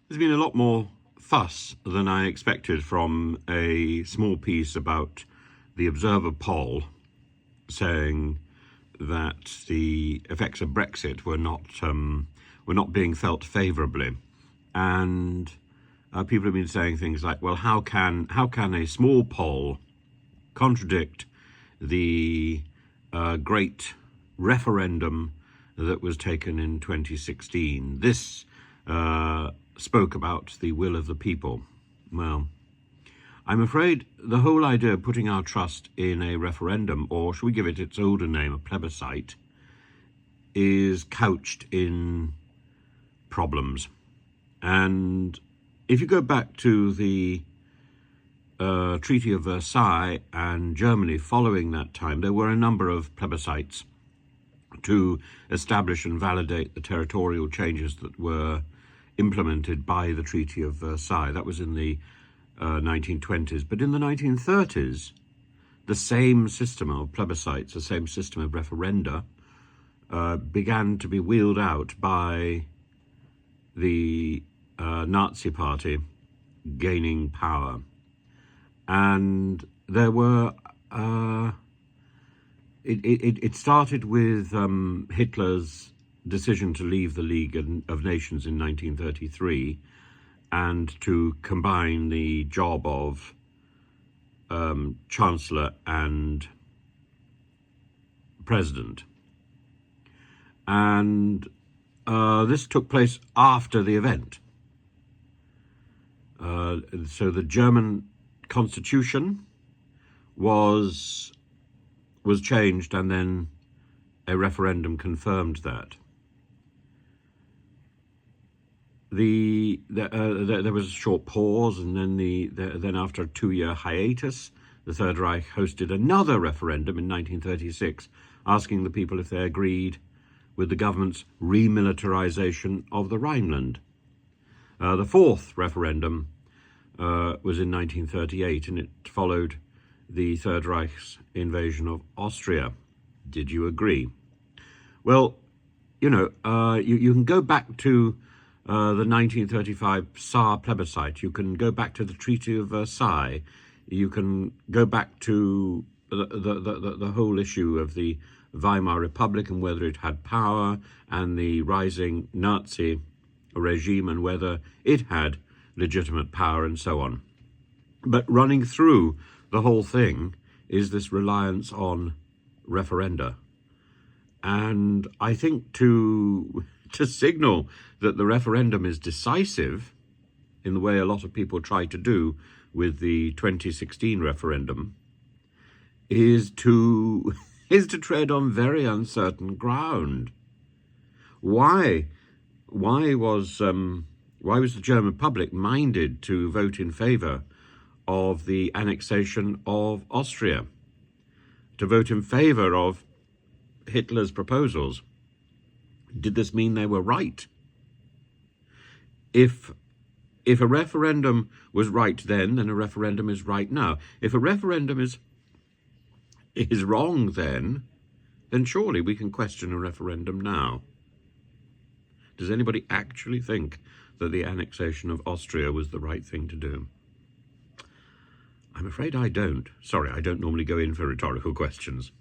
There's been a lot more fuss than I expected from a small piece about the Observer poll saying that the effects of Brexit were not being felt favourably, and people have been saying things like, "Well, how can a small poll contradict the great referendum that was taken in 2016? This spoke about the will of the people." Well, I'm afraid the whole idea of putting our trust in a referendum, or should we give it its older name, a plebiscite, is couched in problems. And if you go back to the Treaty of Versailles and Germany following that time, there were a number of plebiscites to establish and validate the territorial changes that were implemented by the Treaty of Versailles. That was in the 1920s. But in the 1930s, the same system of plebiscites, the same system of referenda, began to be wheeled out by the Nazi Party gaining power. And there were, it started with Hitler's decision to leave the League of Nations in 1933 and to combine the job of Chancellor and President. And this took place after the event. So the German constitution was changed, and then a referendum confirmed that. There was a short pause, and then after a 2-year hiatus, the Third Reich hosted another referendum in 1936, asking the people if they agreed with the government's remilitarization of the Rhineland. The fourth referendum was in 1938, and it followed the Third Reich's invasion of Austria. Did you agree? Well, you can go back to the 1935 Saar plebiscite. You can go back to the Treaty of Versailles. You can go back to the whole issue of the Weimar Republic and whether it had power, and the rising Nazi regime and whether it had legitimate power, and so on. But running through the whole thing is this reliance on referenda. And I think to signal that the referendum is decisive, in the way a lot of people try to do with the 2016 referendum, is to tread on very uncertain ground. Why was the German public minded to vote in favour of the annexation of Austria, to vote in favour of Hitler's proposals? Did this mean they were right? If a referendum was right then a referendum is right now. If a referendum is wrong then surely we can question a referendum now. Does anybody actually think that the annexation of Austria was the right thing to do? I'm afraid I don't. Sorry, I don't normally go in for rhetorical questions.